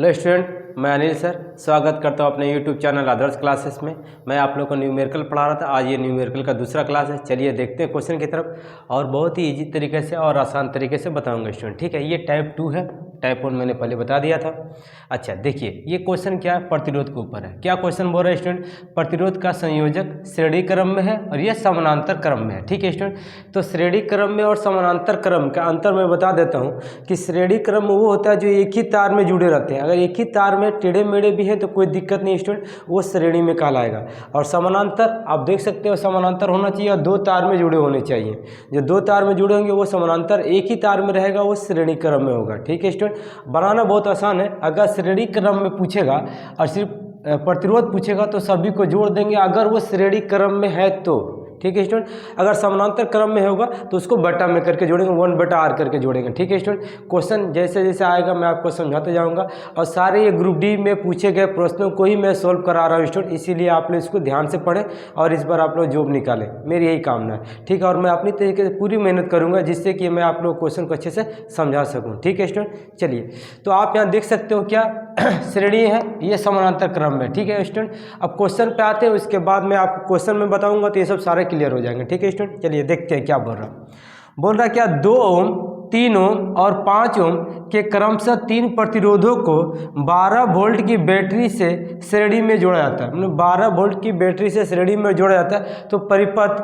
Hello student, मैं Anil sir स्वागत करता हूँ अपने यूट्यूब चैनल आदर्श क्लासेस में। मैं आप लोग को न्यूमेरिकल पढ़ा रहा था। आज ये न्यूमेरिकल का दूसरा क्लास है। चलिए देखते हैं क्वेश्चन की तरफ और बहुत ही इजी तरीके से और आसान तरीके से बताऊंगा स्टूडेंट। ठीक है, ये टाइप 2 है, टाइप 1 मैंने पहले बता दिया था। अच्छा देखिए, ये क्वेश्चन क्या है, प्रतिरोध के ऊपर है। क्या क्वेश्चन बोल रहा है स्टूडेंट, प्रतिरोध का संयोजक श्रेणी क्रम में है और यह समानांतर क्रम में है। ठीक है स्टूडेंट, तो श्रेणी क्रम में और समानांतर क्रम का अंतर मैं बता देता हूँ कि श्रेणी क्रम वो होता है जो एक ही तार में जुड़े रहते हैं। अगर एक ही तार में टेढ़े मेढ़े भी हैं तो कोई दिक्कत नहीं स्टूडेंट, वो श्रेणी में कहलाएगा। और समानांतर आप देख सकते हो, समानांतर होना चाहिए और दो तार में जुड़े होने चाहिए। जो दो तार में जुड़े होंगे वो समानांतर, एक ही तार में रहेगा वो श्रेणी क्रम में होगा। ठीक है स्टूडेंट, बनाना बहुत आसान है। अगर श्रेणी क्रम में पूछेगा और सिर्फ प्रतिरोध पूछेगा तो सभी को जोड़ देंगे अगर वो श्रेणी क्रम में है तो। ठीक है स्टूडेंट, अगर समानांतर क्रम में होगा तो उसको बटा में करके जोड़ेंगे, 1/r करके जोड़ेंगे। ठीक है स्टूडेंट, क्वेश्चन जैसे जैसे आएगा मैं आपको समझाते जाऊंगा और सारे ये ग्रुप डी में पूछे गए प्रश्नों को ही मैं सोल्व करा रहा हूँ स्टूडेंट। इसीलिए आप लोग इसको ध्यान से पढ़ें और इस बार आप लोग जॉब निकालें, मेरी यही कामना है। ठीक है, और मैं अपनी तरीके से पूरी मेहनत करूँगा जिससे कि मैं आप लोग क्वेश्चन को अच्छे से समझा सकूँ। ठीक है स्टूडेंट, चलिए तो आप यहाँ देख सकते हो क्या श्रेणी है, ये समानांतर क्रम में। ठीक है स्टूडेंट, अब क्वेश्चन पे आते हैं, उसके बाद मैं आपको क्वेश्चन में बताऊंगा तो ये सब सारे क्लियर हो जाएंगे। ठीक है स्टूडेंट, चलिए देखते हैं क्या बोल रहा है क्या 2 ओम 3 ओम और 5 ओम के क्रमशः 3 प्रतिरोधों को 12 वोल्ट की बैटरी से श्रेणी में जोड़ा जाता है। मतलब 12 वोल्ट की बैटरी से श्रेणी में जोड़ा जाता है तो परिपथ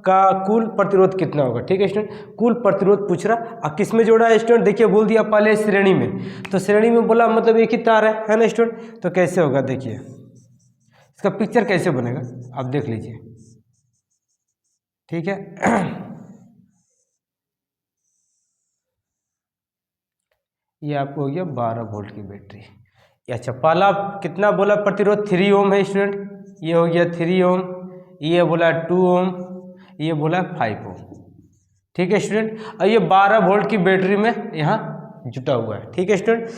का कुल प्रतिरोध कितना होगा। ठीक है स्टूडेंट, कुल प्रतिरोध पूछ रहा। अब किस में जोड़ा है स्टूडेंट, देखिए बोल दिया पहले श्रेणी में, तो श्रेणी में बोला मतलब एक ही तार है ना स्टूडेंट। तो कैसे होगा, देखिए इसका पिक्चर कैसे बनेगा आप देख लीजिए। ठीक है ये आपको हो गया 12 वोल्ट की बैटरी। अच्छा, पहला कितना बोला प्रतिरोध, 3 ओम है स्टूडेंट, ये हो गया 3 ओम, ये बोला 2 ओम, ये बोला 5 ओम। ठीक है स्टूडेंट, और ये 12 वोल्ट की बैटरी में यहाँ जुटा हुआ है। ठीक है स्टूडेंट,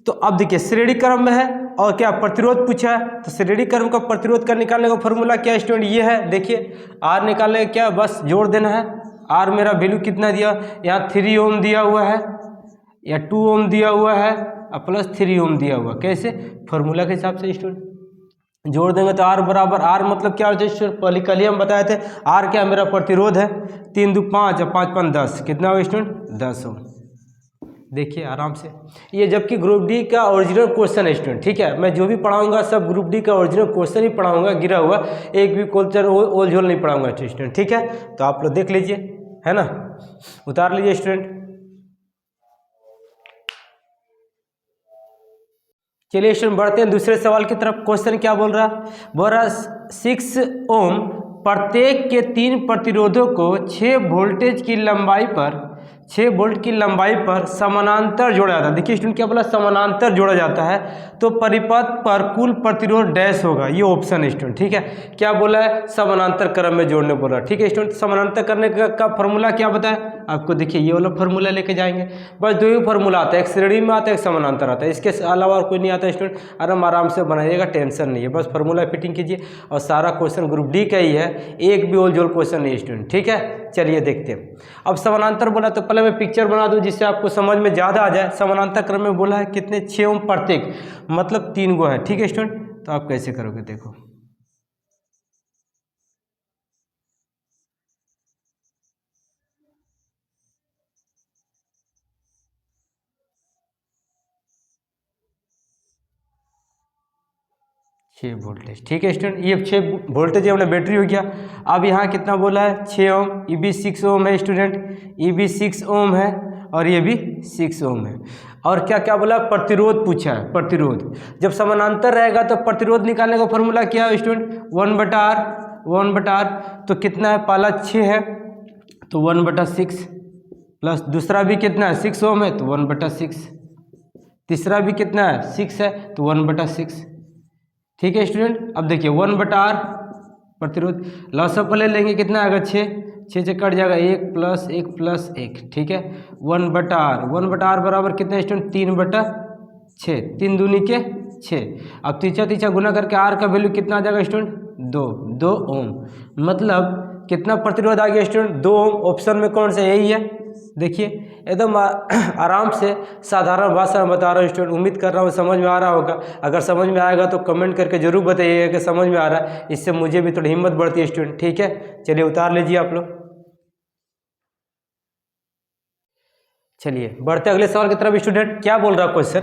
तो अब देखिए श्रेणी क्रम में है और क्या प्रतिरोध पूछा है, तो श्रेणी क्रम का प्रतिरोध का निकालने का फॉर्मूला क्या है स्टूडेंट, ये है। देखिए आर निकालने का क्या, बस जोड़ देना है। आर मेरा वैल्यू कितना दिया, यहाँ 3 ओम दिया हुआ है या 2 ओम दिया हुआ है और प्लस 3 ओम दिया हुआ। कैसे, फॉर्मूला के हिसाब से स्टूडेंट जोड़ देंगे तो आर बराबर, आर मतलब क्या होता है, पहले कल ही हम बताए थे। आर क्या मेरा प्रतिरोध है, 3 2 5 और 5 5 10, कितना हो स्टूडेंट 10 ओम। देखिए आराम से, ये जबकि ग्रुप डी का ओरिजिनल क्वेश्चन है स्टूडेंट। ठीक है, मैं जो भी पढ़ाऊंगा सब ग्रुप डी का ओरिजिनल क्वेश्चन ही पढ़ाऊंगा, गिरा हुआ एक भी क्वेश्चन ओल झोल नहीं पढ़ाऊंगा स्टूडेंट। ठीक है, तो आप लोग देख लीजिए, है ना, उतार लीजिए स्टूडेंट। चलिए स्टूडेंट बढ़ते हैं दूसरे सवाल की तरफ। क्वेश्चन क्या बोल रहा 6 ओम प्रत्येक के 3 प्रतिरोधों को 6 वोल्टेज की लंबाई पर 6 वोल्ट की लंबाई पर समानांतर जोड़ा जाता है। देखिए स्टूडेंट क्या बोला, समानांतर जोड़ा जाता है तो परिपथ पर कुल प्रतिरोध डैश होगा, ये ऑप्शन है स्टूडेंट। ठीक है, क्या बोला है, समानांतर क्रम में जोड़ने बोला। ठीक है स्टूडेंट, समानांतर करने का फॉर्मूला क्या बताया आपको, देखिए ये वाला फॉर्मूला लेके जाएंगे। बस 2 ही फॉर्मूला आता है, एक श्रेणी में आता है, एक समानांतर आता है, इसके अलावा और कोई नहीं आता स्टूडेंट। आराम से बनाइएगा, टेंशन नहीं है, बस फॉर्मूला फिटिंग कीजिए और सारा क्वेश्चन ग्रुप डी का ही है, एक भी ओल जोल क्वेश्चन नहीं स्टूडेंट। ठीक है, चलिए देखते हैं। अब समानांतर बोला तो पहले मैं पिक्चर बना दूं जिससे आपको समझ में ज़्यादा आ जाए। समानांतर क्रम में बोला है कितने, 6 ओम प्रत्येक, मतलब 3 गो है। ठीक है स्टूडेंट, तो आप कैसे करोगे, देखो 6 वोल्टेज। ठीक है स्टूडेंट, ये 6 वोल्टेज अपना बैटरी हो गया। अब यहाँ कितना बोला है, 6 ओम, ये भी 6 ओम है स्टूडेंट, ये भी 6 ओम है और ये भी 6 ओम है। और क्या क्या बोला, प्रतिरोध पूछा है। प्रतिरोध जब समानांतर रहेगा तो प्रतिरोध निकालने का फॉर्मूला क्या है स्टूडेंट, 1/r। तो कितना है, पहला 6 है तो 1/6 प्लस दूसरा भी कितना है, 6 ओम है तो 1/6, तीसरा भी कितना है, 6 है तो 1/6। ठीक है स्टूडेंट, अब देखिए 1/r प्रतिरोध, लॉसअप ले लेंगे कितना आएगा, 6 से कट जाएगा, 1 प्लस 1 प्लस 1। ठीक है, 1/r बराबर कितना स्टूडेंट, 3/6, 3 दूनी के 6। अब तीसरा गुना करके आर का वैल्यू कितना आ जाएगा स्टूडेंट, 2 ओम। मतलब कितना प्रतिरोध आ गया स्टूडेंट, 2 ओम। ऑप्शन में कौन सा, यही है, देखिए एकदम आराम से साधारण भाषा में बता रहा हूँ स्टूडेंट। उम्मीद कर रहा हूँ समझ में आ रहा होगा। अगर समझ में आएगा तो कमेंट करके जरूर बताइएगा कि समझ में आ रहा है। इससे मुझे भी थोड़ी हिम्मत बढ़ती है स्टूडेंट। ठीक है, चलिए उतार लीजिए आप लोग। चलिए बढ़ते अगले सवाल की तरफ स्टूडेंट। क्या बोल रहा है क्वेश्चन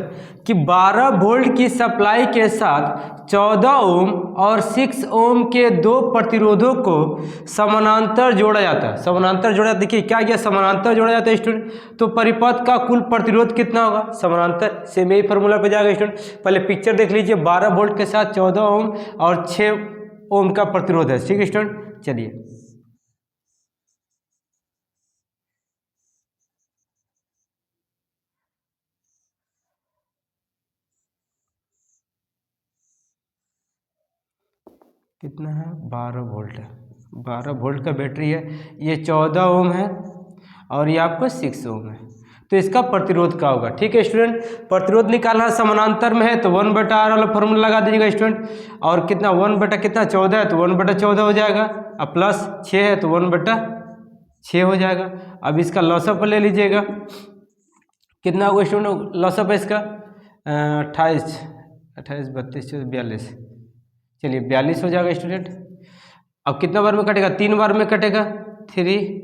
कि 12 वोल्ट की सप्लाई के साथ 14 ओम और 6 ओम के दो प्रतिरोधों को समानांतर जोड़ा जाता है। समानांतर जोड़ा, देखिए क्या किया, समानांतर जोड़ा जाता है स्टूडेंट। तो परिपथ का कुल प्रतिरोध कितना होगा समानांतर से, यही फॉर्मूला पे जाएगा स्टूडेंट। पहले पिक्चर देख लीजिए, 12 वोल्ट के साथ 14 ओम और 6 ओम का प्रतिरोध है। ठीक है स्टूडेंट, चलिए कितना है, 12 वोल्ट है, 12 वोल्ट का बैटरी है। ये 14 ओम है और ये आपको 6 ओम है। तो इसका प्रतिरोध क्या होगा। ठीक है स्टूडेंट, प्रतिरोध निकालना समानांतर में है तो 1/r वाला फॉर्मूला लगा दीजिएगा स्टूडेंट। और कितना 1 कितना 14 है तो 1/14 हो जाएगा। अब प्लस 6 है तो 1/6 हो जाएगा। अब इसका लॉसअप ले लीजिएगा, कितना होगा स्टूडेंट लॉसअप है इसका 28 28 32 42, चलिए 42 हो जाएगा स्टूडेंट। अब कितना बार में कटेगा, 3 बार में कटेगा 3।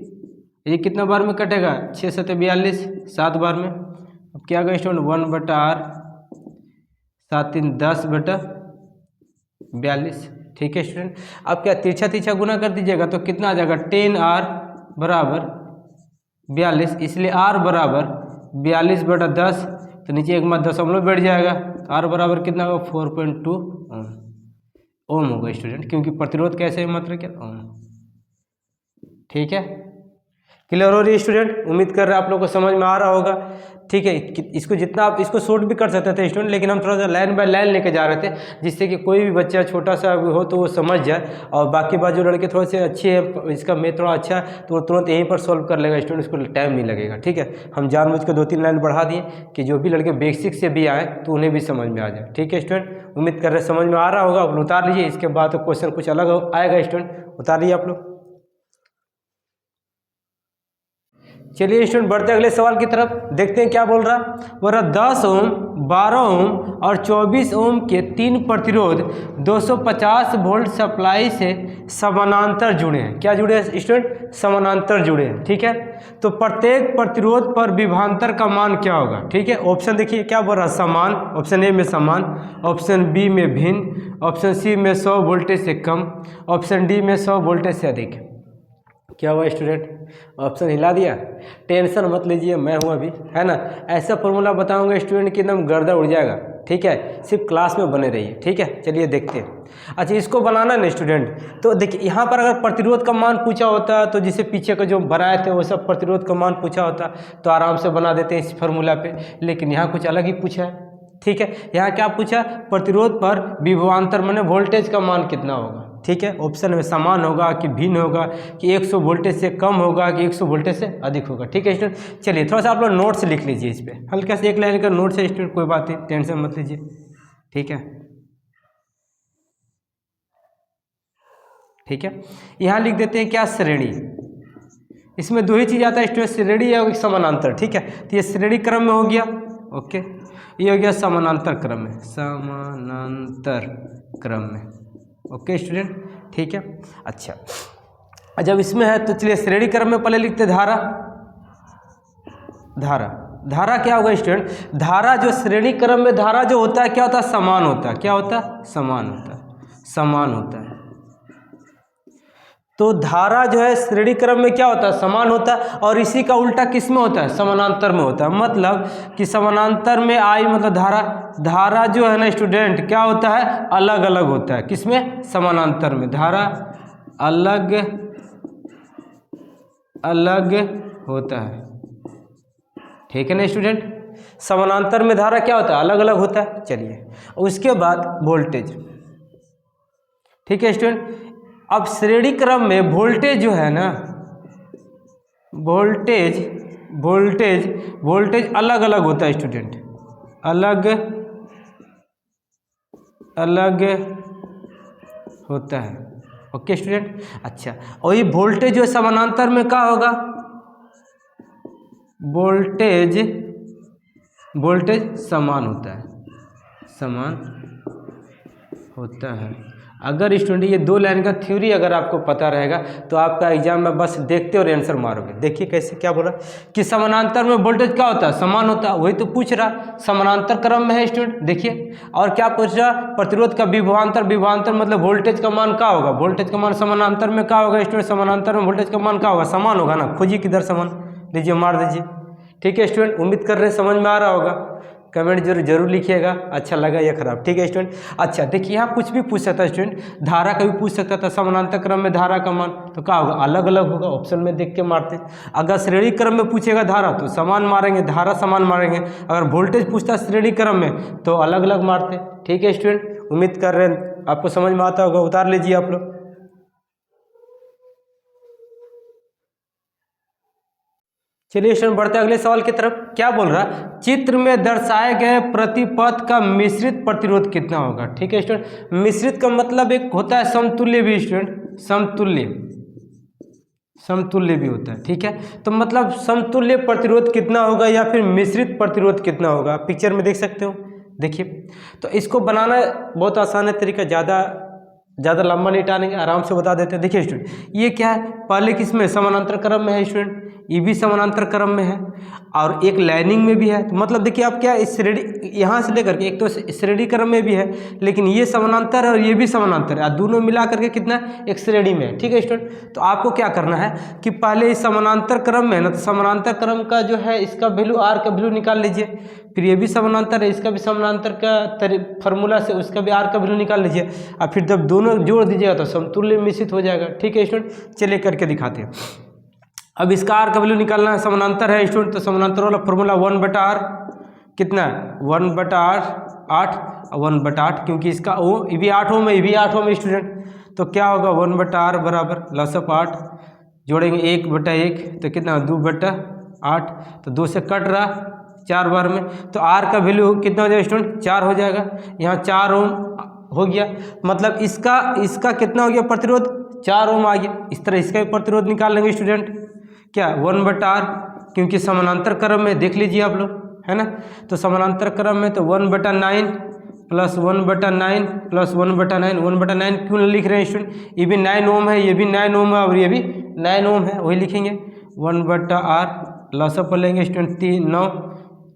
ये कितना बार में कटेगा 6 7 42, 7 बार में। अब क्या होगा स्टूडेंट 1/r 7 3 10/42। ठीक है स्टूडेंट, अब क्या तिरछा तिरछा गुना कर दीजिएगा तो कितना आ जाएगा 10r बराबर 42, इसलिए r बराबर 42/10। तो नीचे एक मत दशमलव बैठ जाएगा। r बराबर कितना होगा 4.2 ओम होगा स्टूडेंट, क्योंकि प्रतिरोध कैसे है मतलब क्या ओम। ठीक है, क्लियर हो रही है स्टूडेंट। उम्मीद कर रहे हैं आप लोगों को समझ में आ रहा होगा। ठीक है, इसको जितना आप इसको शॉर्ट भी कर सकते थे स्टूडेंट, लेकिन हम थोड़ा सा लाइन बाय लाइन लेके जा रहे थे जिससे कि कोई भी बच्चा छोटा सा हो तो वो समझ जाए। और बाकी बात जो लड़के थोड़े से अच्छे हैं, इसका मैथ थोड़ा अच्छा है तो वो तुरंत यहीं पर सॉल्व कर लेगा स्टूडेंट, उसको टाइम नहीं लगेगा। ठीक है, हम जानबूझ के 2-3 लाइन बढ़ा दिए कि जो भी लड़के बेसिक से भी आए तो उन्हें भी समझ में आ जाए। ठीक है स्टूडेंट, उम्मीद कर रहे हैं समझ में आ रहा होगा। आप उतार लीजिए, इसके बाद तो क्वेश्चन कुछ अलग आएगा स्टूडेंट, उतार लीजिए आप लोग। चलिए स्टूडेंट बढ़ते अगले सवाल की तरफ, देखते हैं क्या बोल रहा। बोल रहा 10 ओम 12 ओम और 24 ओम के 3 प्रतिरोध 250 वोल्ट सप्लाई से समानांतर जुड़े हैं। क्या जुड़े हैं स्टूडेंट, समानांतर जुड़े हैं। ठीक है, तो प्रत्येक प्रतिरोध पर विभवांतर का मान क्या होगा। ठीक है, ऑप्शन देखिए क्या बोल रहा, समान, ऑप्शन ए में समान, ऑप्शन बी में भिन्न, ऑप्शन सी में 100 वोल्टेज से कम, ऑप्शन डी में 100 वोल्टेज से अधिक। क्या हुआ स्टूडेंट, ऑप्शन हिला दिया। टेंशन मत लीजिए, मैं हूँ अभी, है ना। ऐसा फॉर्मूला बताऊंगा स्टूडेंट कि एकदम गर्दा उड़ जाएगा। ठीक है, सिर्फ क्लास में बने रहिए। ठीक है, चलिए देखते हैं। अच्छा, इसको बनाना ना स्टूडेंट, तो देखिए यहाँ पर अगर प्रतिरोध का मान पूछा होता तो जिसे पीछे का जो बनाए थे वो सब प्रतिरोध का मान पूछा होता तो आराम से बना देते हैं इस फार्मूला पे, लेकिन यहाँ कुछ अलग ही पूछा है। ठीक है, यहाँ क्या पूछा, प्रतिरोध पर विभवांतर माने वोल्टेज का मान कितना होगा। ठीक है, ऑप्शन में समान होगा कि भिन्न होगा कि 100 वोल्टेज से कम होगा कि 100 वोल्टेज से अधिक होगा। ठीक है स्टूडेंट, चलिए थोड़ा सा आप लोग नोट्स लिख लीजिए इस पर, हल्का से 1 लाइन का नोट्स है स्टूडेंट, कोई बात नहीं, टेंशन मत लीजिए। ठीक है, ठीक है, यहाँ लिख देते हैं क्या, श्रेणी। इसमें 2 ही चीज़ आता है स्टूडेंट, श्रेणी या समानांतर। ठीक है, तो ये श्रेणी क्रम में हो गया, ओके, ये हो गया समानांतर क्रम में, समानांतर क्रम में। ओके स्टूडेंट, ठीक है। अच्छा, जब इसमें है तो चलिए श्रेणी क्रम में पहले लिखते धारा। धारा, धारा क्या होगा स्टूडेंट, धारा जो श्रेणी क्रम में धारा जो होता है क्या होता है, समान होता है। क्या होता है, समान होता है, समान होता है। तो धारा जो है श्रेणी क्रम में क्या होता है, समान होता है। और इसी का उल्टा किस में होता है, समानांतर में होता है। मतलब कि समानांतर में आई मतलब धारा, धारा जो है ना स्टूडेंट क्या होता है, अलग अलग होता है। किसमें, समानांतर में धारा अलग अलग होता है। ठीक है ना स्टूडेंट, समानांतर में धारा क्या होता है, अलग अलग होता है। चलिए उसके बाद वोल्टेज। ठीक है स्टूडेंट, अब श्रेणी क्रम में वोल्टेज जो है ना, वोल्टेज वोल्टेज वोल्टेज अलग अलग होता है स्टूडेंट, अलग अलग होता है। ओके स्टूडेंट, अच्छा, और ये वोल्टेज जो समानांतर में क्या होगा, वोल्टेज समान होता है। अगर स्टूडेंट ये दो लाइन का थ्योरी अगर आपको पता रहेगा तो आपका एग्जाम में बस देखते और आंसर मारोगे। देखिए कैसे, क्या बोला कि समानांतर में वोल्टेज क्या होता है, समान होता है। वही तो पूछ रहा, समानांतर क्रम में है स्टूडेंट। देखिए और क्या पूछ रहा, प्रतिरोध का विभवांतर मतलब वोल्टेज का मान क्या होगा, वोल्टेज का मान समानांतर में क्या होगा स्टूडेंट, समानांतर में वोल्टेज का मान क्या होगा, समान होगा ना। खोजिए किधर समान, लीजिए मार दीजिए। ठीक है स्टूडेंट, उम्मीद कर रहे हैं समझ में आ रहा होगा। कमेंट जरूर लिखिएगा, अच्छा लगा या खराब। ठीक है स्टूडेंट। अच्छा देखिए यहाँ कुछ भी पूछ सकता है स्टूडेंट, धारा का भी पूछ सकता था। समानांतर क्रम में धारा का मान तो क्या होगा, अलग अलग होगा। ऑप्शन में देख के मारते। अगर श्रेणी क्रम में पूछेगा धारा तो समान मारेंगे, धारा समान मारेंगे। अगर वोल्टेज पूछता श्रेणी क्रम में तो अलग अलग मारते। ठीक है स्टूडेंट, उम्मीद कर रहे हैं आपको समझ में आता होगा। उतार लीजिए आप लोग। चलिए स्टूडेंट बढ़ते अगले सवाल की तरफ। क्या बोल रहा, चित्र में दर्शाए गए प्रतिपथ का मिश्रित प्रतिरोध कितना होगा। ठीक है स्टूडेंट, मिश्रित का मतलब एक होता है समतुल्य भी स्टूडेंट, समतुल्य भी होता है। ठीक है, तो मतलब समतुल्य प्रतिरोध कितना होगा या फिर मिश्रित प्रतिरोध कितना होगा, पिक्चर में देख सकते हो। देखिए तो इसको बनाना बहुत आसान है तरीका, ज़्यादा लंबा नहीं टालेंगे, आराम से बता देते हैं। देखिए स्टूडेंट ये क्या है, पहले किसमें, समानांतर क्रम में है स्टूडेंट, ये भी समानांतर क्रम में है और एक लाइनिंग में भी है। तो मतलब देखिए आप क्या, इस श्रेणी यहाँ से लेकर के, एक तो श्रेणी क्रम में भी है लेकिन ये समानांतर है और ये भी समानांतर है, दोनों मिला करके कितना, एक श्रेणी में है। ठीक है स्टूडेंट, तो आपको क्या करना है कि पहले इस समानांतर क्रम में है ना, तो समानांतर क्रम का जो है इसका वैल्यू, आर का वैल्यू निकाल लीजिए। फिर ये भी समानांतर है, इसका भी समानांतर का फार्मूला से उसका भी आर का वैल्यू निकाल लीजिए और फिर जब दोनों जोड़ दीजिएगा तो समतुल्य मिश्रित हो जाएगा। ठीक है स्टूडेंट, चलिए करके दिखाते हैं। अब इसका आर का वैल्यू निकालना है, समानांतर है स्टूडेंट, तो समानांतर वाला फॉर्मूला 1/r कितना है, 1/8 1/8, क्योंकि इसका वो ये भी 8 ओम है, ये भी 8 ओम है स्टूडेंट। तो क्या होगा 1/r बराबर लसअप 8, जोड़ेंगे 1/1 तो कितना 2/8, तो 2 से कट रहा 4 बार में, तो आर का वैल्यू कितना हो जाएगा स्टूडेंट, 4 हो जाएगा। यहाँ 4 ओम हो गया, मतलब इसका कितना हो गया प्रतिरोध, 4 ओम आ गया। इस तरह इसका भी प्रतिरोध निकाल लेंगे स्टूडेंट, क्या 1/r, क्योंकि समानांतर क्रम में देख लीजिए आप लोग, है ना। तो समानांतर क्रम में तो 1/9 प्लस 1/9 प्लस 1/9, 1/9 क्यों लिख रहे हैं स्टूडेंट, ये भी 9 ओम है, ये भी 9 ओम है और ये भी 9 ओम है, वही लिखेंगे 1/r। लसअप पर लेंगे स्टूडेंट 3 9,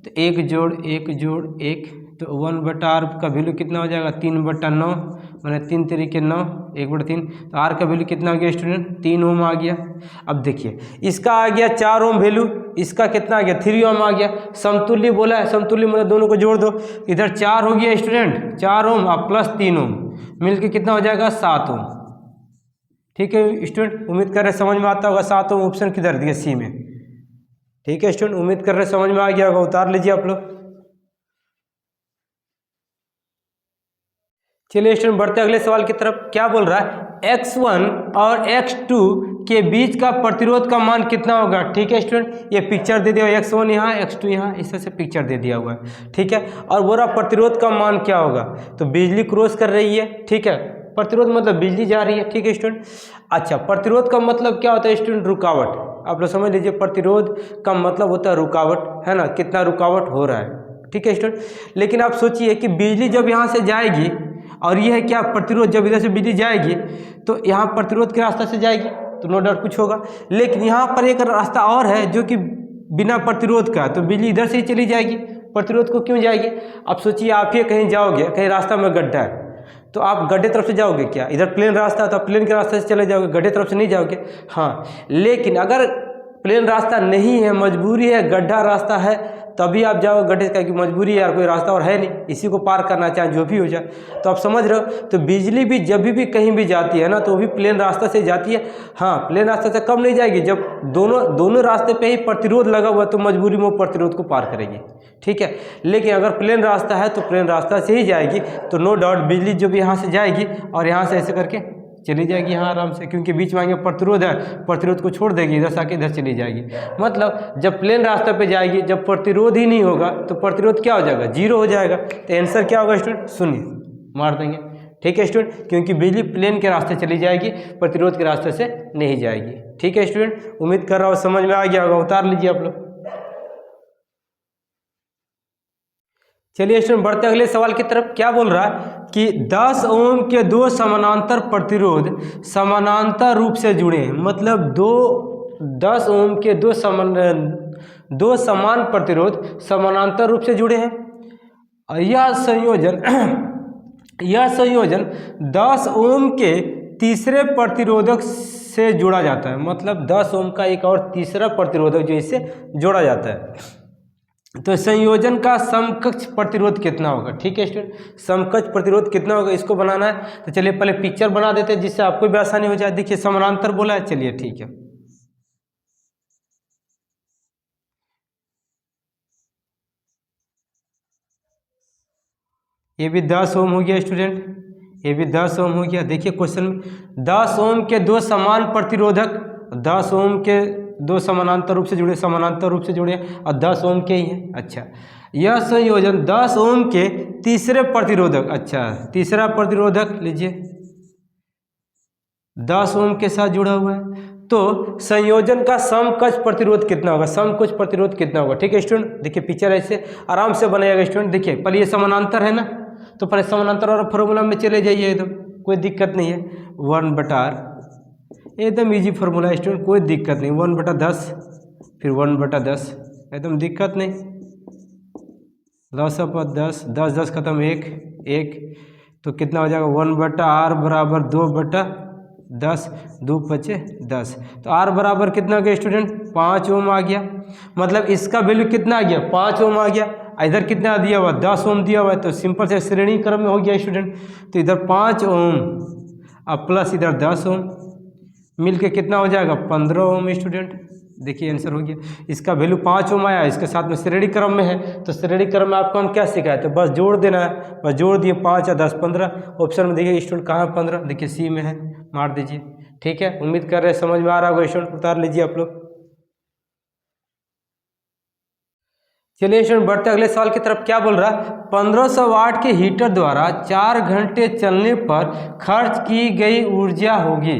तो 1 जोड़ 1 जोड़ 1, तो 1/r का वैल्यू कितना हो जाएगा 3/9, मैंने 3 तरीके 9, 1/3, तो आर का वैल्यू कितना हो गया स्टूडेंट 3 ओम आ गया। अब देखिए इसका आ गया 4 ओम वैल्यू, इसका कितना आ गया 3 ओम आ गया। समतुल्य बोला है, समतुल्य मतलब दोनों को जोड़ दो, इधर 4 हो गया स्टूडेंट, 4 ओम और प्लस 3 ओम मिलके कितना हो जाएगा 7 ओम। ठीक है स्टूडेंट, उम्मीद कर रहे समझ में आता होगा। 7 ओम ऑप्शन किधर दिया, सी में। ठीक है स्टूडेंट, उम्मीद कर रहे समझ में आ गया होगा। उतार लीजिए आप लोग। चलिए स्टूडेंट बढ़ते अगले सवाल की तरफ। क्या बोल रहा है, x1 और x2 के बीच का प्रतिरोध का मान कितना होगा। ठीक है स्टूडेंट, ये पिक्चर दे दिया, x1 यहाँ x2 यहाँ, इस तरह से पिक्चर दे दिया हुआ है। ठीक है, और बोला प्रतिरोध का मान क्या होगा, तो बिजली क्रॉस कर रही है। ठीक है, प्रतिरोध मतलब बिजली जा रही है। ठीक है स्टूडेंट, अच्छा प्रतिरोध का मतलब क्या होता है स्टूडेंट, रुकावट। आप लोग समझ लीजिए, प्रतिरोध का मतलब होता है रुकावट, है ना, कितना रुकावट हो रहा है। ठीक है स्टूडेंट, लेकिन आप सोचिए कि बिजली जब यहाँ से जाएगी और ये है क्या प्रतिरोध, जब इधर से बिजली जाएगी तो यहाँ प्रतिरोध के रास्ते से जाएगी तो नो डाउट कुछ होगा, लेकिन यहाँ पर एक रास्ता और है जो कि बिना प्रतिरोध का, तो बिजली इधर से ही चली जाएगी, प्रतिरोध को क्यों जाएगी। अब सोचिए आप ही कहीं जाओगे, कहीं रास्ता में गड्ढा है तो आप गड्ढे तरफ से जाओगे क्या, इधर प्लेन रास्ता है तो आप प्लेन के रास्ते से चले जाओगे, गड्ढे तरफ से नहीं जाओगे। हाँ, लेकिन अगर प्लेन रास्ता नहीं है, मजबूरी है, गड्ढा रास्ता है, तभी आप जाओ गड्ढे का, कि मजबूरी है यार, कोई रास्ता और है नहीं, इसी को पार करना चाहे जो भी हो जाए। तो आप समझ रहे हो, तो बिजली भी जब भी कहीं भी जाती है ना तो वो भी प्लेन रास्ता से जाती है। हाँ, प्लेन रास्ते से कब नहीं जाएगी, जब दोनों रास्ते पे ही प्रतिरोध लगा हुआ तो मजबूरी में वो प्रतिरोध को पार करेगी। ठीक है, लेकिन अगर प्लेन रास्ता है तो प्लेन रास्ता से ही जाएगी, तो नो डाउट बिजली जब यहाँ से जाएगी और यहाँ से ऐसे करके चली जाएगी यहाँ आराम से, क्योंकि बीच में आगे प्रतिरोध है, प्रतिरोध को छोड़ देगी, इधर से आके इधर चली जाएगी। मतलब जब प्लेन रास्ते पे जाएगी, जब प्रतिरोध ही नहीं होगा तो प्रतिरोध क्या हो जाएगा, जीरो हो जाएगा। तो आंसर क्या होगा स्टूडेंट, शून्य मार देंगे। ठीक है स्टूडेंट, क्योंकि बिजली प्लेन के रास्ते चली जाएगी, प्रतिरोध के रास्ते से नहीं जाएगी। ठीक है स्टूडेंट, उम्मीद कर रहा हूँ समझ में आ गया होगा। उतार लीजिए आप लोग। चलिए स्टूडेंट बढ़ते अगले सवाल की तरफ। क्या बोल रहा है कि 10 ओम के दो समानांतर प्रतिरोध समानांतर रूप से जुड़े हैं, मतलब 10 ओम के दो समान प्रतिरोध समानांतर रूप से जुड़े हैं। और यह संयोजन 10 ओम के तीसरे प्रतिरोधक से जोड़ा जाता है, मतलब 10 ओम का एक और तीसरा प्रतिरोधक जो इससे जोड़ा जाता है। तो संयोजन का समकक्ष प्रतिरोध कितना होगा? ठीक है स्टूडेंट, समकक्ष प्रतिरोध कितना होगा इसको बनाना है। तो चलिए पहले पिक्चर बना देते हैं जिससे आपको भी आसानी हो जाए। देखिए समानांतर बोला है, चलिए ठीक है। ये भी 10 ओम हो गया स्टूडेंट, ये भी 10 ओम हो गया। देखिए क्वेश्चन में 10 ओम के दो समान प्रतिरोधक, 10 ओम के दो समानांतर रूप से जुड़े और 10 ओम के ही हैं। अच्छा, यह संयोजन 10 ओम के तीसरे प्रतिरोधक, अच्छा तीसरा प्रतिरोधक लीजिए 10 ओम के साथ जुड़ा हुआ है। तो संयोजन का समकक्ष प्रतिरोध कितना होगा? समकक्ष प्रतिरोध कितना होगा? ठीक है स्टूडेंट, देखिए पिक्चर ऐसे आराम से बनाएगा स्टूडेंट। देखिए पहले ये समानांतर है ना, तो पहले समानांतर और फॉर्मूला में चले जाइए, एकदम कोई दिक्कत नहीं है। 1/r एकदम इजी फार्मूला स्टूडेंट, कोई दिक्कत नहीं। 1/10 फिर 1/10, एकदम दिक्कत नहीं। 10/10, 10 खत्म, 1 तो कितना हो जाएगा? 1/r बराबर 2/10, 2 × 5 = 10। तो r बराबर कितना गया स्टूडेंट? 5 ओम आ गया। मतलब इसका वैल्यू कितना आ गया? 5 ओम आ गया। इधर कितना दिया हुआ? 10 ओम दिया हुआ है, तो सिंपल से श्रेणी क्रम में हो गया स्टूडेंट। तो इधर 5 ओम अब प्लस इधर 10 ओम मिलके कितना हो जाएगा? 15 ओम स्टूडेंट। देखिए आंसर हो गया। इसका वैल्यू 5 ओम आया, इसके साथ में श्रेणी क्रम में है, तो श्रेणी क्रम में आपको हम क्या सिखाए थे? बस जोड़ देना है, बस जोड़ दिए 5 या 10 15। ऑप्शन में देखिए स्टूडेंट कहाँ 15, देखिए सी में है, मार दीजिए। ठीक है, उम्मीद कर रहे हैं समझ में आ रहा होगा स्टूडेंट, उतार लीजिए आप लोग। चलिए स्टूडेंट बढ़ते अगले सवाल की तरफ। क्या बोल रहा है? 1500 वाट के हीटर द्वारा 4 घंटे चलने पर खर्च की गई ऊर्जा होगी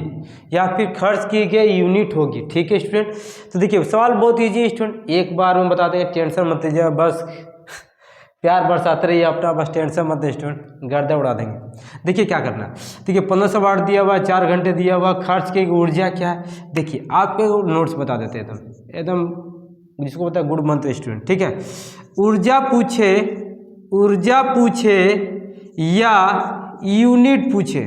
या फिर खर्च की गई यूनिट होगी। ठीक है स्टूडेंट, तो देखिए सवाल बहुत इजी है स्टूडेंट, एक बार में बता देंगे, टेंशन मत लीजिए, बस प्यार बरसाते रहिए अपना, बस टेंशन मत स्टूडेंट, गर्दा उड़ा देंगे। देखिए क्या करना है, देखिए 1500 वाट दिया हुआ, 4 घंटे दिया हुआ, खर्च की ऊर्जा क्या है? देखिए आपके नोट्स बता देते हैं एकदम जिसको पता है गुड मंथ स्टूडेंट। ठीक है, ऊर्जा पूछे या यूनिट पूछे।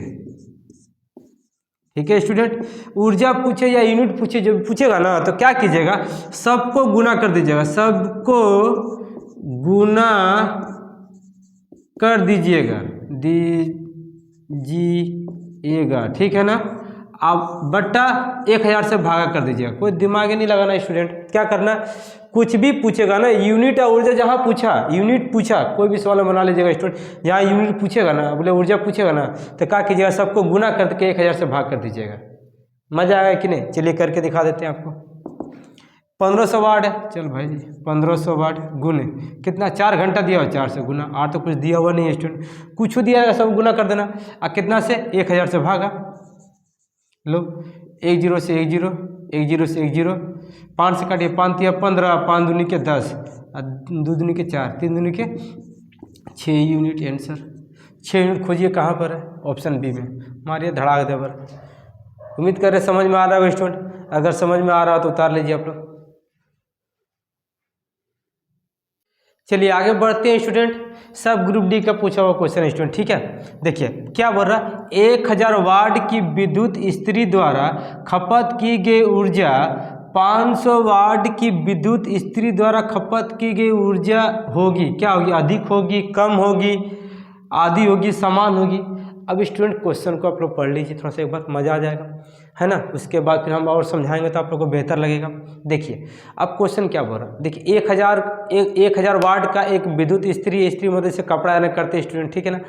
ठीक है स्टूडेंट, ऊर्जा पूछे या यूनिट पूछे, जब पूछेगा ना तो क्या कीजिएगा? सबको गुना कर दीजिएगा, सबको गुना कर दीजिएगा। ठीक है ना। आप बट्टा 1000 से भागा कर दीजिएगा, कोई दिमाग नहीं लगाना स्टूडेंट। क्या करना? कुछ भी पूछेगा ना, यूनिट और ऊर्जा जहाँ पूछा, यूनिट पूछा, कोई भी सवाल बना लीजिएगा स्टूडेंट, जहाँ यूनिट पूछेगा ना, बोले ऊर्जा पूछेगा ना, तो क्या कीजिएगा? सबको गुना करके 1000 से भाग कर दीजिएगा। मजा आएगा कि नहीं? चलिए करके दिखा देते हैं आपको। 1500 वाट है, चल भाई 1500 वाट गुने कितना? 4 घंटा दिया हुआ, 4 से गुना, और तो कुछ दिया हुआ नहीं है स्टूडेंट, कुछ दिया है, सब गुना कर देना। और कितना से? 1000 से भागा लो, 1 0 से 1 0, 1 0 से 1 0, 5 से काटिए, 5 × 15, 5 दूनी के 10, 2 दूनी के 4, 3 दूनी के 6 यूनिट आंसर। 6 यूनिट खोजिए कहाँ पर है? ऑप्शन बी में, मारिए धड़ाक देवर। उम्मीद कर रहे समझ में आ रहा होगा स्टूडेंट, अगर समझ में आ रहा हो तो उतार लीजिए आप लोग। चलिए आगे बढ़ते हैं स्टूडेंट, सब ग्रुप डी का पूछा हुआ क्वेश्चन है स्टूडेंट। ठीक है, देखिए क्या बोल रहा है? 1000 वाट की विद्युत इस्त्री द्वारा खपत की गई ऊर्जा 500 वाट की विद्युत इस्त्री द्वारा खपत की गई ऊर्जा होगी। क्या होगी? अधिक होगी, कम होगी, आधी होगी, समान होगी। अब स्टूडेंट क्वेश्चन को आप लोग पढ़ लीजिए थोड़ा सा, एक बार मज़ा आ जाएगा, है ना। उसके बाद फिर हम और समझाएंगे तो आप लोग को बेहतर लगेगा। देखिए अब क्वेश्चन क्या बोल रहा है, देखिए 1000 वाट का एक विद्युत इस्त्री मदद से कपड़ा यानी करते स्टूडेंट, ठीक है ना।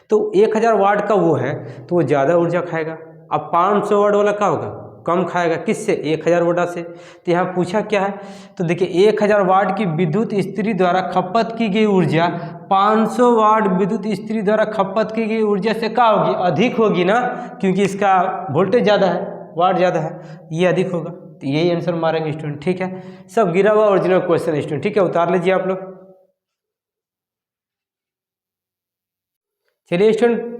तो 1000 वाट का वो है तो वो ज़्यादा ऊर्जा खाएगा। अब 500 वाट वाला क्या होगा? कम खाएगा। किससे? 1000 वाट से। तो यहाँ पूछा क्या है, तो देखिए 1000 वाट की विद्युत इस्त्री द्वारा खपत की गई ऊर्जा 500 वाट विद्युत इस्त्री द्वारा खपत की गई ऊर्जा से क्या होगी? अधिक होगी ना, क्योंकि इसका वोल्टेज ज़्यादा है, वाट ज़्यादा है, ये अधिक होगा। तो यही आंसर मारेंगे स्टूडेंट। ठीक है, सब गिरा हुआ ओरिजिनल क्वेश्चन स्टूडेंट। ठीक है, उतार लीजिए आप लोग। चलिए स्टूडेंट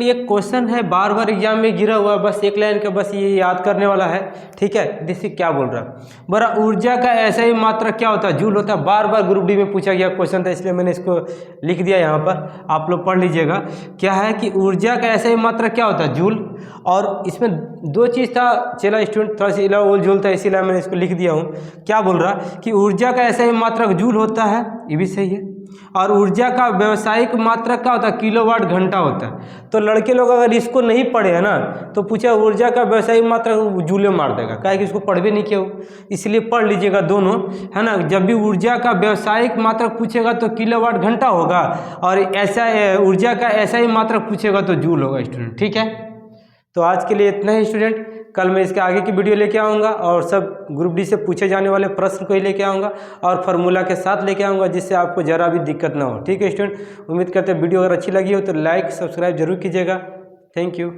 ये क्वेश्चन है, बार बार एग्जाम में गिरा हुआ, बस एक लाइन का बस ये याद करने वाला है, ठीक है। देखिए क्या बोल रहा है, बड़ा ऊर्जा का ऐसा ही मात्रा क्या होता है, जूल होता है। बार बार ग्रुप डी में पूछा गया क्वेश्चन था, इसलिए मैंने इसको लिख दिया यहाँ पर, आप लोग पढ़ लीजिएगा। क्या है कि ऊर्जा का ऐसा ही मात्रा क्या होता है, जूल। और इसमें दो चीज़ था, चला स्टूडेंट थोड़ा सा इला वो जूल था, इसीलिए मैंने इसको लिख दिया हूँ। क्या बोल रहा कि ऊर्जा का ऐसा ही मात्रा जूल होता है, ये भी सही है। और ऊर्जा का व्यावसायिक मात्रा क्या होता है, किलोवाट घंटा होता है। तो लड़के लोग अगर इसको नहीं पढ़े है ना, तो पूछा ऊर्जा का व्यावसायिक मात्रा जूले मार देगा, काहे कि इसको पढ़ भी नहीं किया हो। इसलिए पढ़ लीजिएगा दोनों, है ना। जब भी ऊर्जा का व्यावसायिक मात्रा पूछेगा तो किलोवाट घंटा होगा, और ऐसा ऊर्जा का ऐसा ही मात्रा पूछेगा तो जूल होगा स्टूडेंट, ठीक है। तो आज के लिए इतना ही स्टूडेंट, कल मैं इसके आगे की वीडियो लेके आऊँगा और सब ग्रुप डी से पूछे जाने वाले प्रश्न को ही लेके आऊँगा और फार्मूला के साथ लेके आऊँगा, जिससे आपको ज़रा भी दिक्कत ना हो, ठीक है स्टूडेंट। उम्मीद करते हैं वीडियो अगर अच्छी लगी हो तो लाइक सब्सक्राइब जरूर कीजिएगा। Thank you.